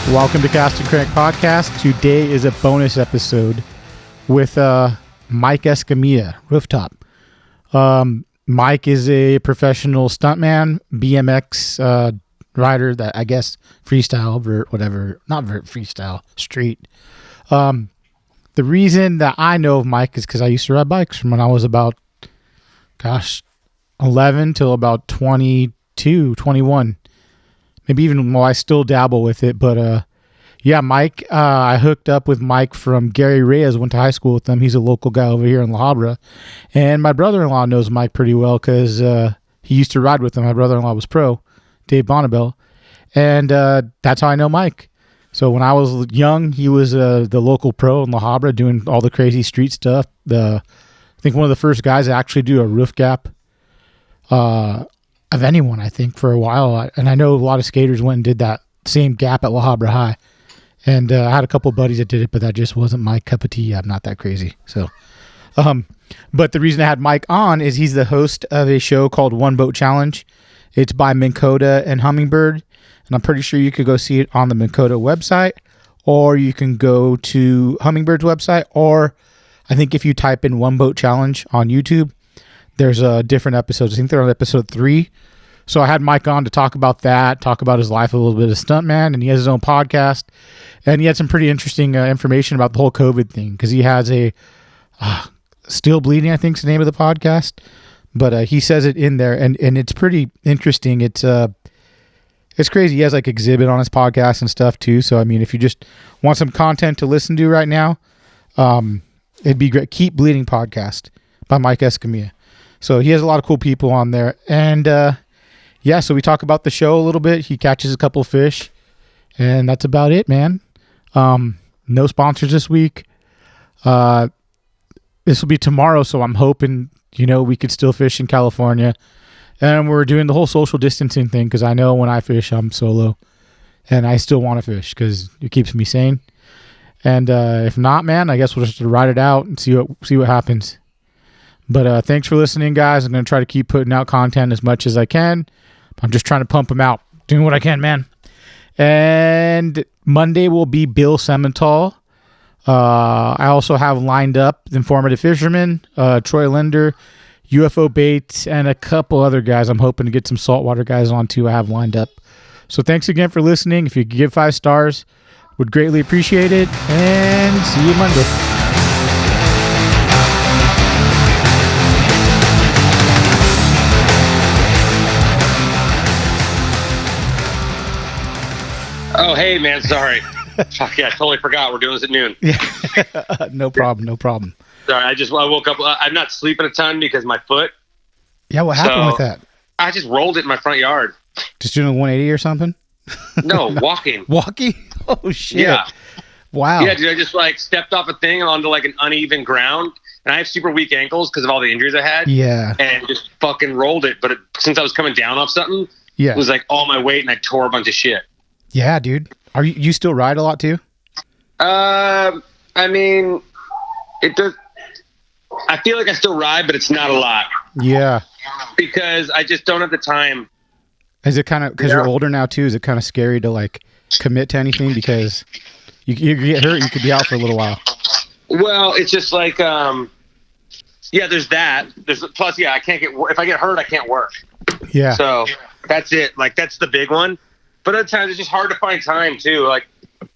Welcome to Cast and Crank Podcast. Today is a bonus episode with Mike Escamilla, Rooftop. Mike is a professional stuntman, BMX rider that I guess freestyle, freestyle, street. The reason that I know of Mike is because I used to ride bikes from when I was about, 11 till about 22, 21. Maybe even more. I still dabble with it, but yeah, Mike. I hooked up with Mike from Gary Reyes. Went to high school with him. He's a local guy over here in La Habra, and my brother-in-law knows Mike pretty well because he used to ride with him. My brother-in-law was pro, Dave Bonnabel, and that's how I know Mike. So when I was young, he was the local pro in La Habra doing all the crazy street stuff. I think one of the first guys to actually do a roof gap of anyone, I think, for a while. And I know a lot of skaters went and did that same gap at La Habra High. And I had a couple buddies that did it, but that just wasn't my cup of tea. I'm not that crazy. So, but the reason I had Mike on is he's the host of a show called One Boat Challenge. It's by Minn Kota and Hummingbird. And I'm pretty sure you could go see it on the Minn Kota website, or you can go to Hummingbird's website, or I think if you type in One Boat Challenge on YouTube, there's different episodes. I think they're on episode 3. So I had Mike on to talk about that, talk about his life, a little bit of stuntman, and he has his own podcast. And he had some pretty interesting information about the whole COVID thing, because he has a Still Bleeding, I think is the name of the podcast. But he says it in there, and it's pretty interesting. It's crazy. He has like Exhibit on his podcast and stuff too. So, I mean, if you just want some content to listen to right now, it'd be great. Keep Bleeding podcast by Mike Escamilla. So he has a lot of cool people on there. And yeah, so we talk about the show a little bit. He catches a couple of fish, and that's about it, man. No sponsors this week. This will be tomorrow, so I'm hoping, we could still fish in California. And we're doing the whole social distancing thing because I know when I fish, I'm solo. And I still want to fish because it keeps me sane. And if not, man, I guess we'll just ride it out and see what happens. But thanks for listening, guys. I'm going to try to keep putting out content as much as I can. I'm just trying to pump them out. Doing what I can, man. And Monday will be Bill Semental. I also have lined up Informative Fisherman, Troy Linder, UFO Baits, and a couple other guys. I'm hoping to get some saltwater guys on too. I have lined up. So thanks again for listening. If you could give 5 stars, would greatly appreciate it. And see you Monday. Oh, hey, man. Sorry. Fuck yeah, I totally forgot. We're doing this at noon. Yeah. No problem. Sorry, I woke up. I'm not sleeping a ton because my foot. Yeah, what happened with that? I just rolled it in my front yard. Just doing a 180 or something? No, walking. Walking? Oh, shit. Yeah. Wow. Yeah, dude, I just stepped off a thing onto an uneven ground. And I have super weak ankles because of all the injuries I had. Yeah. And just fucking rolled it. But since I was coming down off something, yeah, it was all my weight and I tore a bunch of shit. Yeah, dude. Are you still ride a lot too? I mean, it does. I feel like I still ride, but it's not a lot. Yeah. Because I just don't have the time. Is it kind of, because you're older now too, is it kind of scary to commit to anything because you get hurt, you could be out for a little while? Well, it's just yeah, there's that. Plus, I can't if I get hurt, I can't work. Yeah. So that's it. That's the big one. But other times it's just hard to find time too.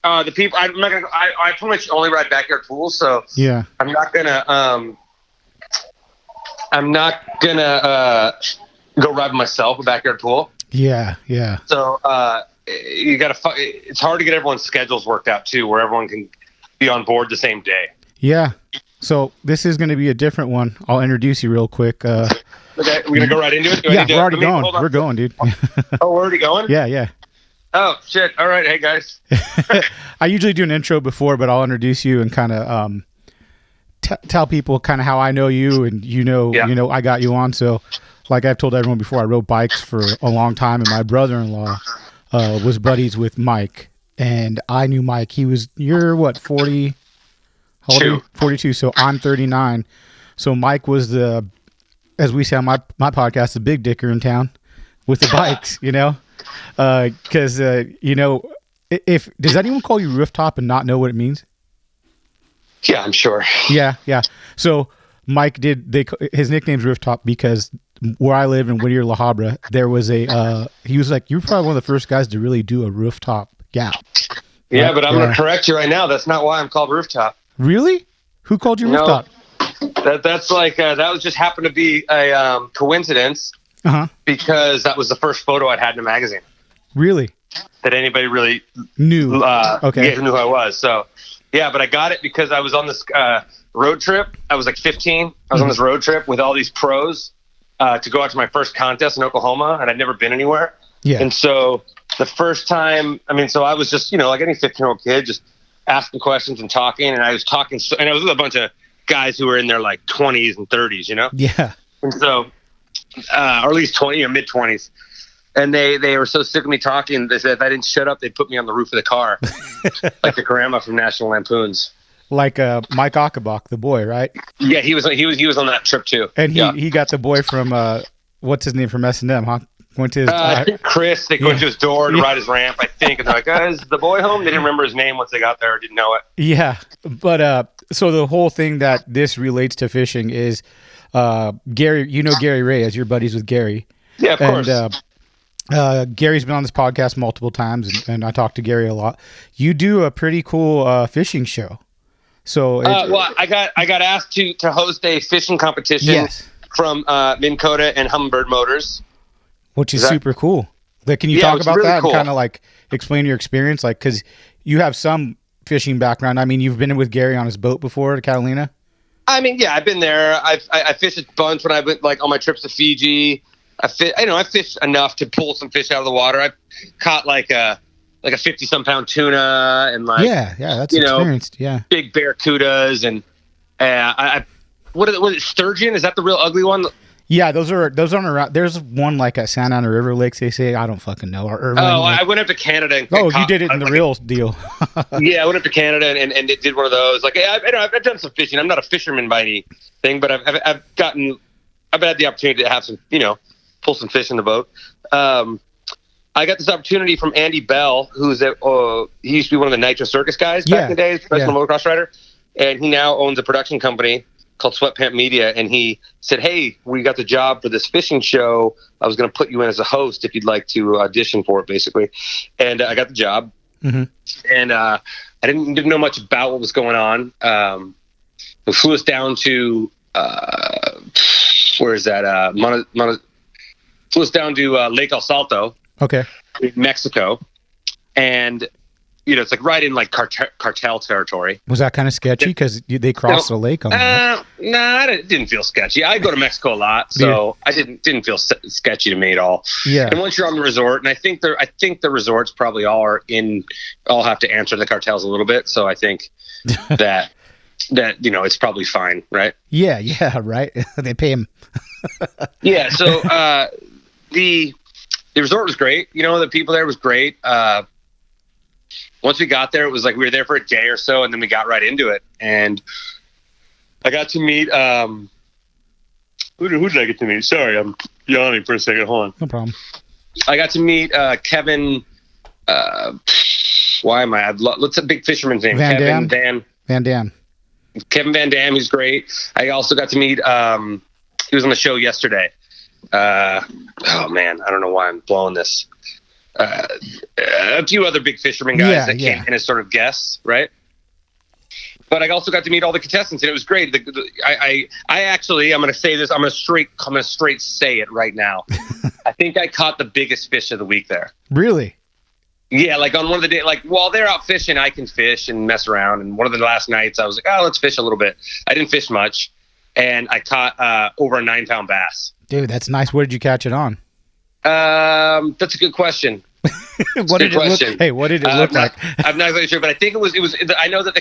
The people, I'm not gonna. I pretty much only ride backyard pools, so yeah, I'm not gonna go ride myself a backyard pool. Yeah, yeah. So you gotta. It's hard to get everyone's schedules worked out too, where everyone can be on board the same day. Yeah. So this is going to be a different one. I'll introduce you real quick. Okay, we're gonna go right into it. Yeah, we're already going. We're going, dude. Oh, we're already going? Yeah. Oh, shit. All right. Hey, guys. I usually do an intro before, but I'll introduce you and kind of tell people kind of how I know you and I got you on. So like I've told everyone before, I rode bikes for a long time, and my brother-in-law was buddies with Mike. And I knew Mike. You're what, 40? How old are you? 42. So I'm 39. So Mike was as we say on my podcast, the big dicker in town with the bikes, because, if does anyone call you Rooftop and not know what it means? Yeah, I'm sure. Yeah. So Mike his nickname's Rooftop because where I live in Whittier, La Habra, there was he was like, you're probably one of the first guys to really do a rooftop gap. Yeah, right? But I'm going to correct you right now. That's not why I'm called Rooftop. Really? Who called you Rooftop? That's like, that was just happened to be a coincidence because that was the first photo I'd had in a magazine. Really? That anybody really knew. Knew who I was. So, yeah, but I got it because I was on this road trip. I was like 15. I was on this road trip with all these pros to go out to my first contest in Oklahoma, and I'd never been anywhere. Yeah. And so the first time, so I was just, like any 15-year-old kid, just asking questions and talking, and I was talking, and I was with a bunch of guys who were in their like 20s and 30s, Yeah. And so, or at least 20 or mid 20s. And they were so sick of me talking. They said if I didn't shut up, they'd put me on the roof of the car, like the grandma from National Lampoons. Like Mike Achenbach, the boy, right? Yeah, he was on that trip too. And he got the boy from what's his name from S&M, huh? Went to his Chris. They went to his door to ride his ramp, I think. And they're like, "Is the boy home?" They didn't remember his name once they got there. Didn't know it. Yeah, but so the whole thing that this relates to fishing is Gary. You know Gary Ray, as your buddies with Gary. Yeah, of course. Gary's been on this podcast multiple times, and I talk to Gary a lot. You do a pretty cool fishing show. So, I got asked to host a fishing competition from Minn Kota and Humminbird Motors, which is super cool. Like, can you talk about really that cool. and kind of like explain your experience? Like, because you have some fishing background. I mean, you've been with Gary on his boat before to Catalina. Yeah, I've been there. I fished a bunch when I went like on my trips to Fiji. I fished enough to pull some fish out of the water. I've caught like a 50-some pound tuna and like that's experienced. Big barracudas and what is it, sturgeon? Is that the real ugly one? Yeah, those aren't around. There's one like at Santa Ana River Lakes. They say I don't fucking know. Or I went up to Canada. And you did it in the real deal. Yeah, I went up to Canada and did one of those. Like I've done some fishing. I'm not a fisherman by anything, but I've had the opportunity to have some pull some fish in the boat. I got this opportunity from Andy Bell, who's he used to be one of the Nitro Circus guys back in the day, professional motocross rider, and he now owns a production company called Sweatpant Media. And he said, "Hey, we got the job for this fishing show. I was going to put you in as a host if you'd like to audition for it, basically." And I got the job, and I didn't know much about what was going on. They flew us down to where is that? Flew us down to Lake El Salto, in Mexico, and it's like right in like cartel territory. Was that kind of sketchy because they crossed the lake on that? Nah, it didn't feel sketchy. I go to Mexico a lot, so I didn't feel sketchy to me at all. Yeah. And once you're on the resort, and I think the resorts probably all have to answer the cartels a little bit. So I think that it's probably fine, right? Yeah, right. They pay him. Yeah. So the resort was great. The people there was great. Once we got there, it was like we were there for a day or so, and then we got right into it. And I got to meet who did I get to meet? Sorry, I'm yawning for a second. Hold on. No problem. I got to meet Kevin. Why am I? What's a big fisherman's name? Van Kevin Van Dam. He's great. I also got to meet. He was on the show yesterday. Oh man, I don't know why I'm blowing this. A few other big fisherman guys that came in as sort of guests, right? But I also got to meet all the contestants, and it was great. I actually, I'm going to say this. I'm going to straight say it right now. I think I caught the biggest fish of the week there. Really? Yeah, like on one of the days, like while they're out fishing, I can fish and mess around. And one of the last nights, I was like, let's fish a little bit. I didn't fish much, and I caught over a 9-pound bass. Dude, that's nice. Where did you catch it on? That's a good question. What did it look like? I'm not really sure, but I think it was. I know that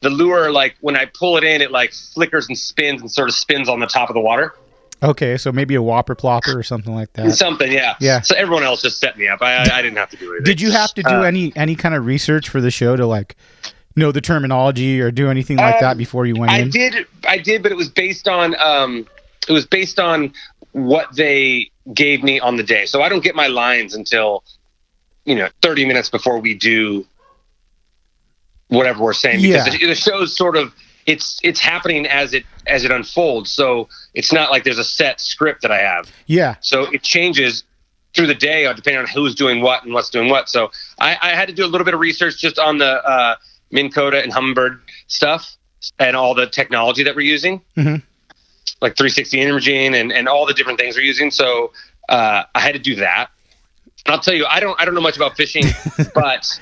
the lure, like when I pull it in, it like flickers and spins and sort of spins on the top of the water. Okay, so maybe a whopper plopper or something like that. Something, yeah. Yeah. So everyone else just set me up. I didn't have to do anything. Did you have to do any kind of research for the show to like know the terminology or do anything like that before you went in? I did, but it was based on what they gave me on the day. So I don't get my lines until 30 minutes before we do whatever we're saying, because the show's sort of, it's happening as it unfolds. So it's not like there's a set script that I have. Yeah. So it changes through the day depending on who's doing what and what's doing what. So I had to do a little bit of research just on the Minn Kota and Humminbird stuff and all the technology that we're using, like 360 imaging and all the different things we're using. So I had to do that. And I'll tell you, I don't know much about fishing, but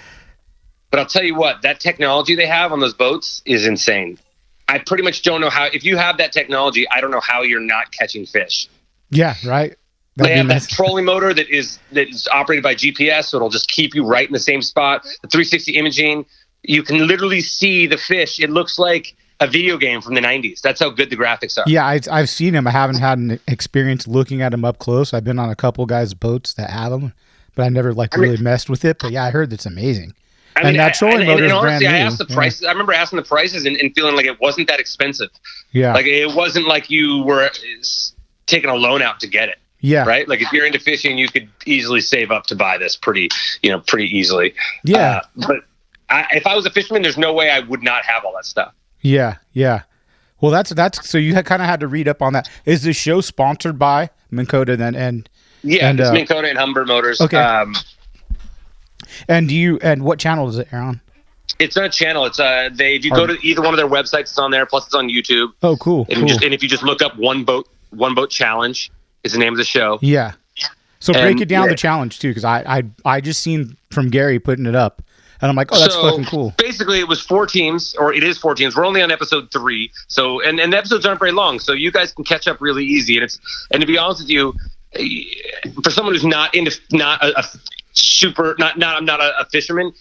I'll tell you what, that technology they have on those boats is insane. I pretty much don't know how, if you have that technology, I don't know how you're not catching fish. Yeah, right. They have that trolling motor that is operated by GPS, so it'll just keep you right in the same spot. The 360 imaging, you can literally see the fish. It looks like a video game from the 90s. That's how good the graphics are. Yeah, I've seen them. I haven't had an experience looking at them up close. I've been on a couple guys' boats that have them, but I never really messed with it. But yeah, I heard it's amazing. That trolling motor is brand new. I asked the prices. I remember asking the prices and feeling like it wasn't that expensive. Yeah. Like it wasn't like you were taking a loan out to get it. Yeah. Right. Like if you're into fishing, you could easily save up to buy this pretty easily. Yeah. But if I was a fisherman, there's no way I would not have all that stuff. Yeah. Yeah. Well, that's so you kind of had to read up on that. Is this show sponsored by Minn Kota then? It's Minn Kota and Humminbird Motors. Okay. And what channel does it air on? It's not a channel. It's if you go to either one of their websites, it's on there. Plus, it's on YouTube. Oh, cool. And if you just look up One Boat Challenge, is the name of the show. Yeah. So break it down, the challenge too, because I just seen from Gary putting it up, and I'm like, oh, that's fucking cool. Basically, it was 4 teams, or it is 4 teams. We're only on episode 3, so and the episodes aren't very long, so you guys can catch up really easy. And to be honest with you, for someone who's not a fisherman,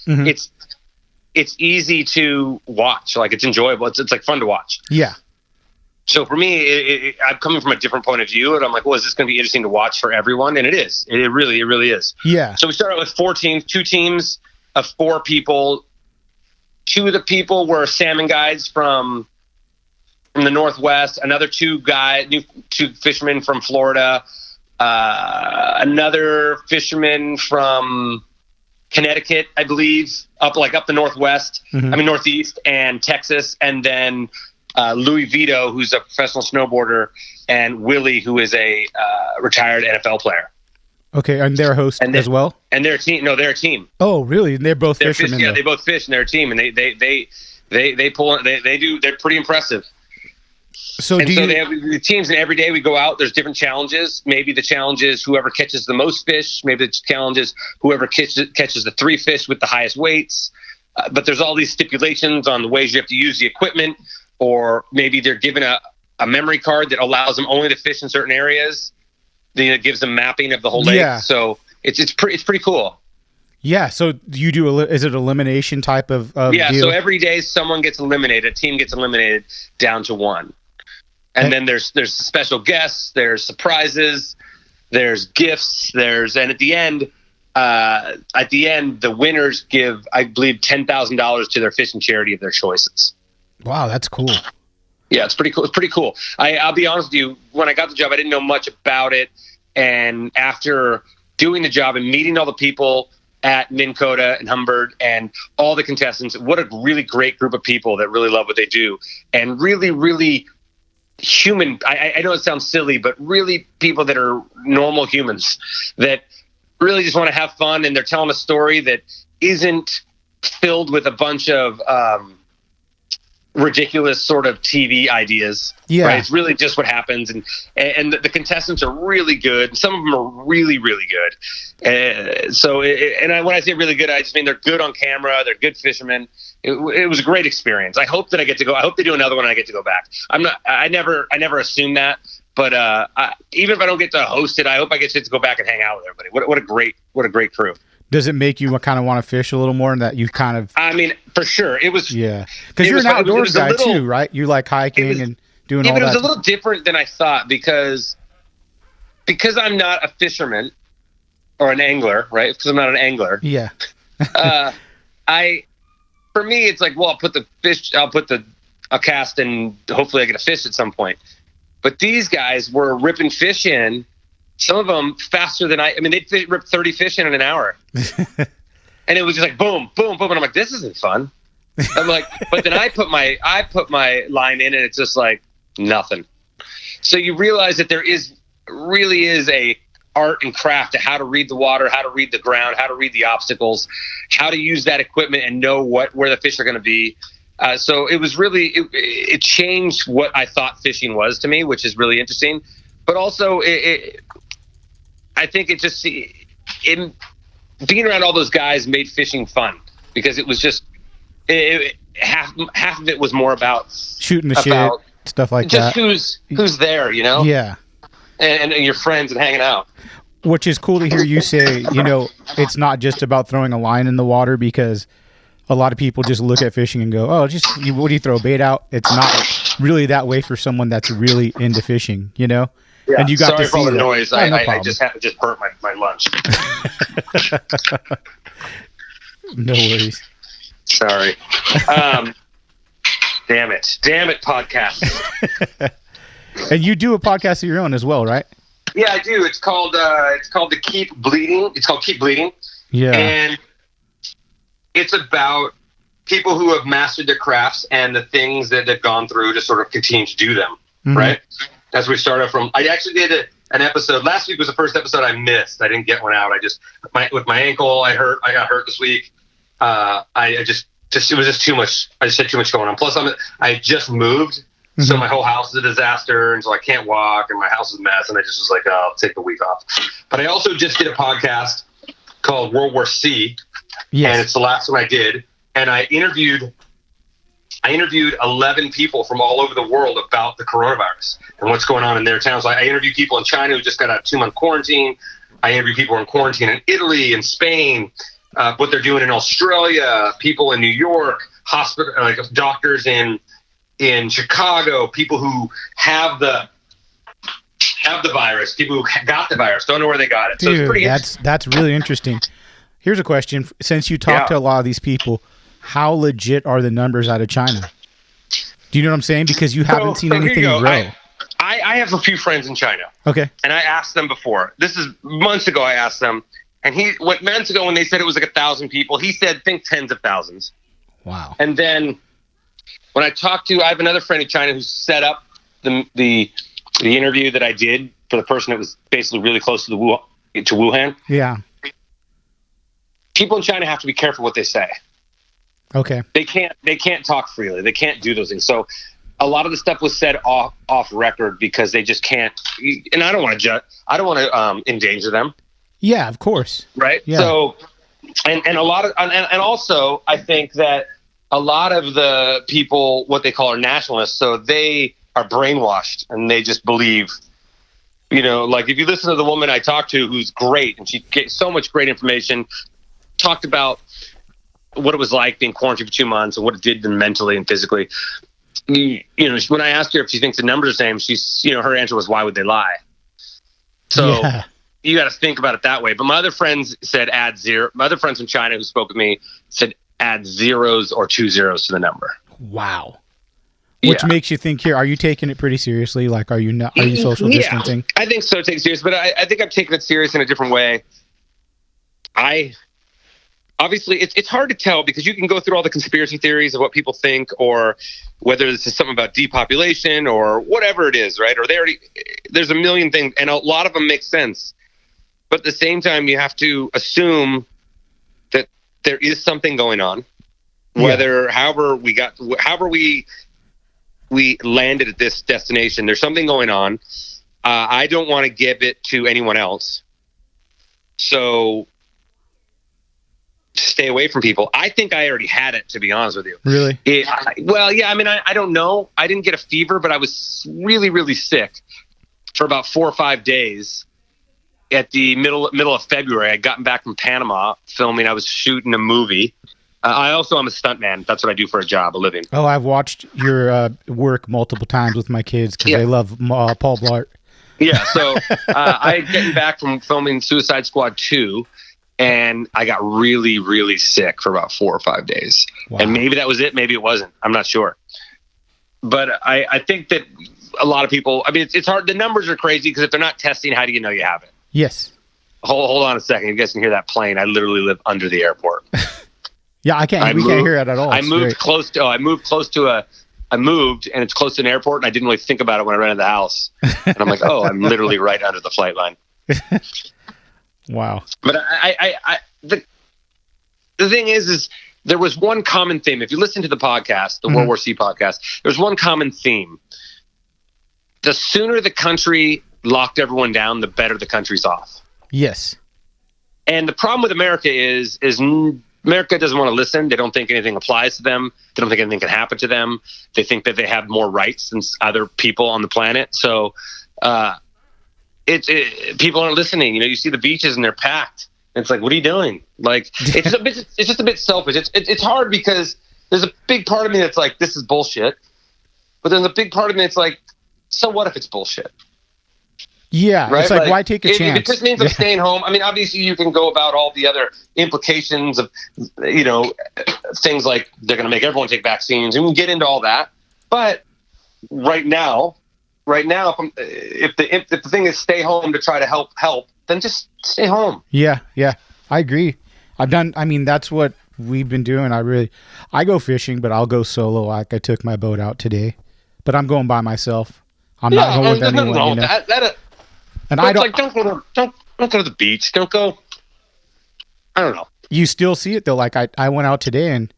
it's easy to watch. Like it's enjoyable. It's like fun to watch. Yeah. So for me, I'm coming from a different point of view, and I'm like, well, is this going to be interesting to watch for everyone? And it is. It really is. Yeah. So we started with 4 teams, 2 teams of 4 people. 2 of the people were salmon guides from the Northwest. Another 2 fishermen from Florida. Another fisherman from Connecticut, I believe, up the Northwest. I mean Northeast and Texas, and then Louis Vito, who's a professional snowboarder, and Willie, who is a retired NFL player. Okay, and they're a host as well. And they're a team. No, they're a team. Oh, really? And they're both fishermen. Yeah, they both fish, and they're a team, and they pull. They do. They're pretty impressive. So they have the teams, and every day we go out. There's different challenges. Maybe the challenge is whoever catches the most fish. Maybe the challenge is whoever catches the 3 fish with the highest weights. But there's all these stipulations on the ways you have to use the equipment, or maybe they're given a memory card that allows them only to fish in certain areas. That gives them mapping of the whole lake. Yeah. So it's pretty cool. Yeah. So you do is it elimination type of deal? So every day someone gets eliminated. A team gets eliminated down to 1. And then there's special guests, there's surprises, there's gifts, and at the end, the winners give, I believe, $10,000 to their fishing charity of their choices. Wow, that's cool. Yeah, it's pretty cool. It's pretty cool. I'll be honest with you. When I got the job, I didn't know much about it, and after doing the job and meeting all the people at Minn Kota and Humminbird and all the contestants, what a really great group of people that really love what they do, and really, really human. I know it sounds silly, but really people that are normal humans that really just want to have fun, and they're telling a story that isn't filled with a bunch of ridiculous sort of TV ideas. Yeah, right? It's really just what happens, and the contestants are really good. Some of them are really, really good. When I say really good, I just mean they're good on camera. They're good fishermen. It was a great experience. I hope that I get to go. I hope they do another one and I get to go back. I never assume that, but even if I don't get to host it, I hope I get to go back and hang out with everybody. What a great crew. Does it make you kind of want to fish a little more, and that you kind of? I mean, for sure, it was. Yeah, because you're an outdoors guy too, right? You like hiking and doing all that. It was a little different than I thought because I'm not a fisherman or an angler, right? Because I'm not an angler. Yeah. For me, it's like, well, I'll cast and hopefully I get a fish at some point. But these guys were ripping fish in some of them faster than I mean, they'd rip 30 fish in an hour. And it was just like, boom, boom, boom. And I'm like, this isn't fun. I'm like, but then I put my line in and it's just like nothing. So you realize that there really is a art and craft to how to read the water, how to read the ground, how to read the obstacles, how to use that equipment and know where the fish are going to be. So it was really, it changed what I thought fishing was to me, which is really interesting. But also, I think it just, being around all those guys made fishing fun because it was just, half of it was more about shooting the shit, stuff like just that. Who's there, you know? Yeah. And your friends and hanging out. Which is cool to hear you say, it's not just about throwing a line in the water, because a lot of people just look at fishing and go, oh, what do you throw, bait out? It's not really that way for someone that's really into fishing, Yeah. And you got Sorry to for see all the that. noise. Oh, no I just burnt my lunch. No worries. Sorry. Damn it, podcast. And you do a podcast of your own as well, right? Yeah, I do. It's called Keep Bleeding. It's called Keep Bleeding. Yeah. And it's about people who have mastered their crafts and the things that they've gone through to sort of continue to do them. Mm-hmm. Right. As we started from, I actually did an episode. Last week was the first episode I missed. I didn't get one out. With my ankle, I got hurt this week. It was just too much. I just had too much going on. Plus, I just moved. Mm-hmm. So my whole house is a disaster, and so I can't walk, and my house is a mess, and I just was like, oh, I'll take the week off. But I also just did a podcast called World War C, and it's the last one I did, and I interviewed 11 people from all over the world about the coronavirus and what's going on in their towns. I interviewed people in China who just got a 2-month quarantine. I interviewed people in quarantine in Italy and Spain, what they're doing in Australia, people in New York, doctors in Chicago, people who have the virus, people who got the virus, don't know where they got it. Dude, so it's pretty that's really interesting. Here's a question. Since you talk to a lot of these people, how legit are the numbers out of China? Do you know what I'm saying? Because you haven't seen anything grow. I have a few friends in China. Okay. And I asked them before. This is months ago I asked them. And months ago when they said it was like 1,000 people, he said, think tens of thousands. Wow. And then when I have another friend in China who set up the interview that I did for the person that was basically really close to Wuhan. Yeah. People in China have to be careful what they say. Okay. They can't talk freely. They can't do those things. So a lot of the stuff was said off record because they just can't. And I don't want to judge. I don't want to endanger them. Yeah, of course. Right. Yeah. So, and a lot of, and also I think that a lot of the people, what they call are nationalists, so they are brainwashed and they just believe, like if you listen to the woman I talked to, who's great, and she gets so much great information, talked about what it was like being quarantined for 2 months and what it did to them mentally and physically. When I asked her if she thinks the numbers are the same, she's, her answer was, why would they lie? So you got to think about it that way. But my other friends said add zero. My other friends from China who spoke with me said add zeros or 2 zeros to the number. Wow. Which makes you think here, are you taking it pretty seriously? Like, are you social distancing? I think so, take it serious, but I think I'm taking it serious in a different way. Obviously, it's hard to tell because you can go through all the conspiracy theories of what people think, or whether this is something about depopulation or whatever it is, right? Or there's a million things, and a lot of them make sense. But at the same time, you have to assume that there is something going on. However we landed at this destination, there's something going on. I don't want to give it to anyone else. So stay away from people. I think I already had it, to be honest with you. Really? I don't know. I didn't get a fever, but I was really, really sick for about 4 or 5 days. At the middle of February, I'd gotten back from Panama filming. I was shooting a movie. I'm a stuntman. That's what I do for a job, a living. Oh, I've watched your work multiple times with my kids because they love Paul Blart. Yeah, so I getting back from filming Suicide Squad 2, and I got really, really sick for about 4 or 5 days. Wow. And maybe that was it. Maybe it wasn't. I'm not sure. But I think that a lot of people, it's hard. The numbers are crazy because if they're not testing, how do you know you have it? Yes. Hold on a second. You guys can hear that plane. I literally live under the airport. Yeah, we can't hear it at all. I moved close to I moved and it's close to an airport and I didn't really think about it when I rented the house. And I'm like, oh, I'm literally right under the flight line. Wow. But the thing is there was one common theme. If you listen to the podcast, the World War C podcast, there's one common theme. The sooner the country locked everyone down, the better the country's off. Yes. And the problem with America is America doesn't want to listen. They don't think anything applies to them. They don't think anything can happen to them. They think that they have more rights than other people on the planet. So people aren't listening. You see the beaches and they're packed. And it's like, what are you doing? Like, it's just a bit selfish. It's hard because there's a big part of me that's like, this is bullshit. But there's a big part of me that's like, so what if it's bullshit? Yeah, right? It's like why take a chance? It just means I'm staying home. I mean, obviously, you can go about all the other implications of, things like they're going to make everyone take vaccines, and we can get into all that. But right now, if the thing is stay home to try to help, then just stay home. Yeah, I agree. That's what we've been doing. I go fishing, but I'll go solo. Like I took my boat out today, but I'm going by myself. I'm not going with anyone. No, and I don't go to the beach. Don't go. I don't know. You still see it though. Like I went out today and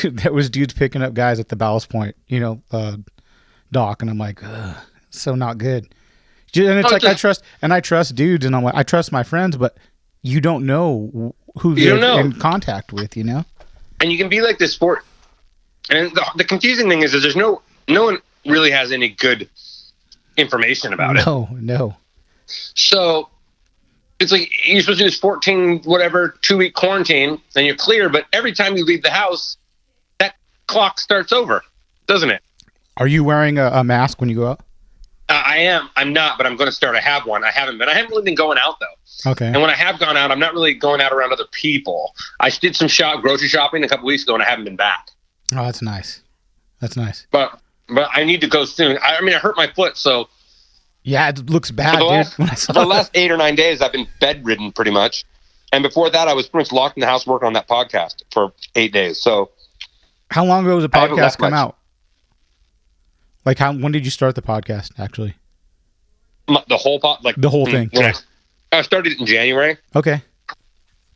there was dudes picking up guys at the Ballast Point, dock, and I'm like, so not good. And it's I trust dudes, and I'm like, I trust my friends, but you don't know who you're in contact with, And you can be like this sport. And the confusing thing is there's no one really has any good information about it. No. So it's like you're supposed to do this 2-week quarantine, and you're clear, but every time you leave the house, that clock starts over, doesn't it? Are you wearing a mask when you go out? I am. I'm not, but I'm going to start. I have one. I haven't really been going out, though. Okay. And when I have gone out, I'm not really going out around other people. I did some grocery shopping a couple weeks ago, and I haven't been back. Oh, that's nice. But I need to go soon. I hurt my foot, so... Yeah, it looks bad, for the last 8 or 9 days, I've been bedridden pretty much. And before that, I was pretty much locked in the house working on that podcast for 8 days. So, how long ago was the podcast come out? Like, when did you start the podcast, actually? The whole the whole thing. I started it in January. Okay.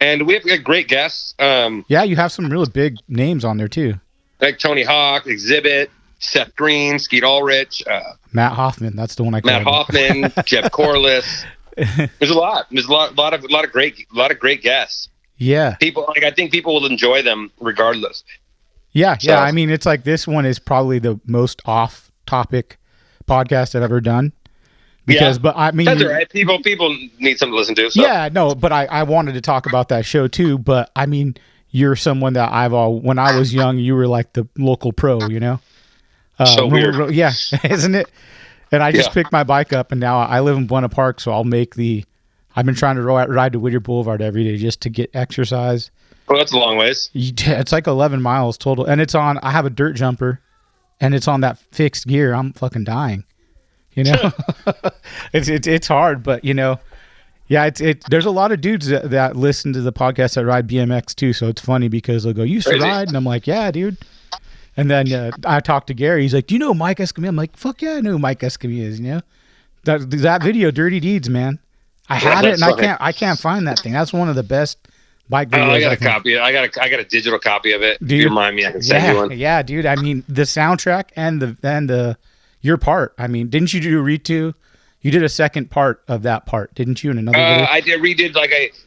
And we have great guests. Yeah, you have some really big names on there, too. Like Tony Hawk, Exhibit, Seth Green, Skeet Ulrich, Matt Hoffman. That's the one I call Matt Hoffman, Jeff Corliss. There's a lot. There's a lot of great guests. Yeah. I think people will enjoy them regardless. Yeah. So, yeah. It's like this one is probably the most off-topic podcast I've ever done. Because, but that's all right. People need something to listen to. So. Yeah. No, but I wanted to talk about that show too. But you're someone that when I was young, you were like the local pro, So weird. Yeah, isn't it? And I just picked my bike up, and now I live in Buena Park, so I've been trying to ride to Whittier Boulevard every day just to get exercise. Well, that's a long ways. It's like 11 miles total, and I have a dirt jumper, and it's on that fixed gear. I'm fucking dying, It's hard, but yeah, there's a lot of dudes that listen to the podcast that ride BMX too, so it's funny because they'll go, "You used to ride?" And I'm like, "Yeah, dude." And then I talked to Gary. He's like, "Do you know Mike Escamilla?" I'm like, "Fuck yeah, I know who Mike Escamilla is." That video, Dirty Deeds, man. I had it, and I can't find that thing. That's one of the best bike videos. I got a copy. I got a digital copy of it. If you remind me, I can send you one. Yeah, dude. The soundtrack and the your part. Didn't you do a redo? You did a second part of that part, didn't you? In another video? I redid.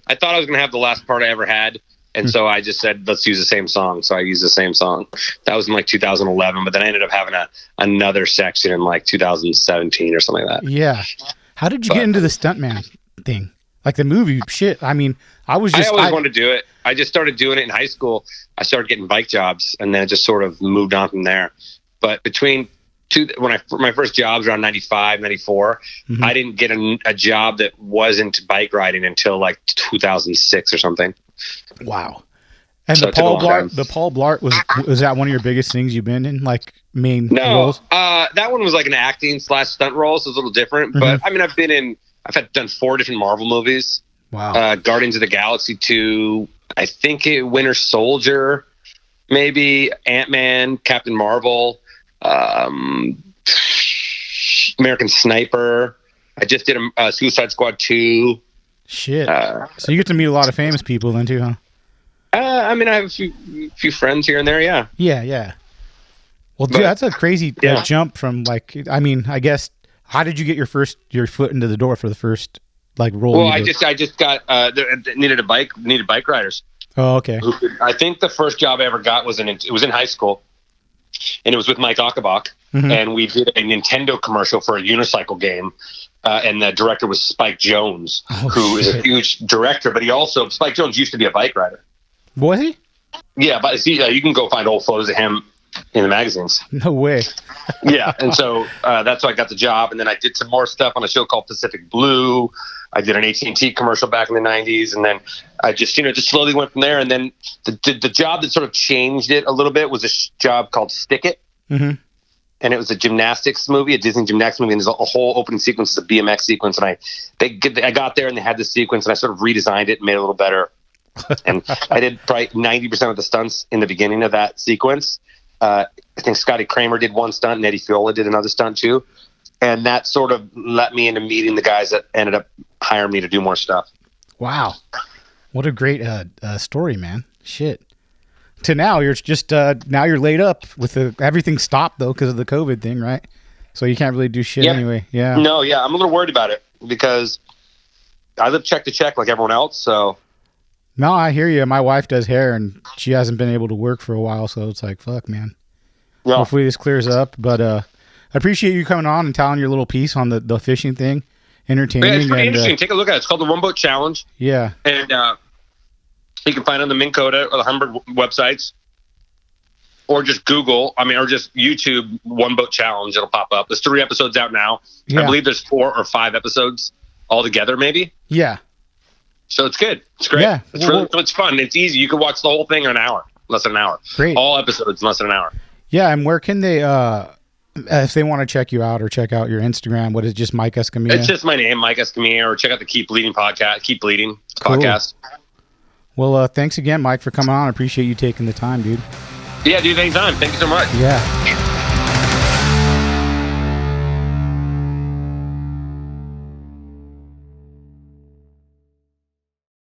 I thought I was gonna have the last part I ever had. And so I just said, let's use the same song. So I used the same song. That was in 2011, but then I ended up having another section in 2017 or something like that. Yeah. How did you get into the stuntman thing? Like the movie shit. I always wanted to do it. I just started doing it in high school. I started getting bike jobs, and then it just sort of moved on from there. But my first jobs around 95, 94, I didn't get a job that wasn't bike riding until 2006 or something. Wow. And so the Paul Blart was that one of your biggest things you've been in, roles? That one was like an acting / stunt role, so it's a little different. But I've I've done 4 different Marvel movies. Wow. Guardians of the Galaxy 2, I think Winter Soldier, maybe Ant-Man, Captain Marvel, American Sniper. I just did a Suicide Squad 2. Shit. So you get to meet a lot of famous people then too, huh? I mean, I have a few friends here and there, yeah. Yeah. Well, dude, that's a crazy jump from like, I mean, I guess, how did you get your foot into the door for the first like role? Well, I just got needed bike riders. Oh, okay. I think the first job I ever got was in high school, and it was with Mike Achenbach, and we did a Nintendo commercial for a unicycle game, and the director was Spike Jonze, who is a huge director, but Spike Jonze used to be a bike rider. Was he? Yeah, but you can go find old photos of him in the magazines. No way. Yeah, and so that's how I got the job, and then I did some more stuff on a show called Pacific Blue. I did an AT&T commercial back in the 90s, and then I just slowly went from there. And then the job that sort of changed it a little bit was a job called Stick It. And it was a gymnastics movie, a Disney gymnastics movie, and there's a whole opening sequence, is a BMX sequence. And I got there, and they had this sequence, and I sort of redesigned it and made it a little better. And I did probably 90% of the stunts in the beginning of that sequence. I think Scotty Kramer did one stunt, and Eddie Fiola did another stunt too. And that sort of let me into meeting the guys that ended up hiring me to do more stuff. Wow. What a great story, man. Shit. To now, you're just now you're laid up with everything stopped though because of the COVID thing, right? So you can't really do shit anyway. Yeah. No, yeah, I'm a little worried about it because I live check to check like everyone else. So. No, I hear you. My wife does hair, and she hasn't been able to work for a while, so it's like, fuck, man. Yeah. Hopefully this clears up. But I appreciate you coming on and telling your little piece on the fishing thing. Entertaining. Yeah, it's pretty interesting. Take a look at it. It's called the One Boat Challenge. Yeah. And you can find it on the Minn Kota or the Humber websites, or just Google, or just YouTube One Boat Challenge. It'll pop up. There's 3 episodes out now. Yeah. I believe there's 4 or 5 episodes altogether, maybe. Yeah. So it's good. It's great. Yeah. It's fun. It's easy. You can watch the whole thing in an hour, less than an hour. Great. All episodes in less than an hour. Yeah, and where can they, if they want to check you out or check out your Instagram, what is it, just Mike Escamilla? It's just my name, Mike Escamilla, or check out the Keep Bleeding podcast. Well, thanks again, Mike, for coming on. I appreciate you taking the time, dude. Yeah, dude, anytime. Thank you so much. Yeah.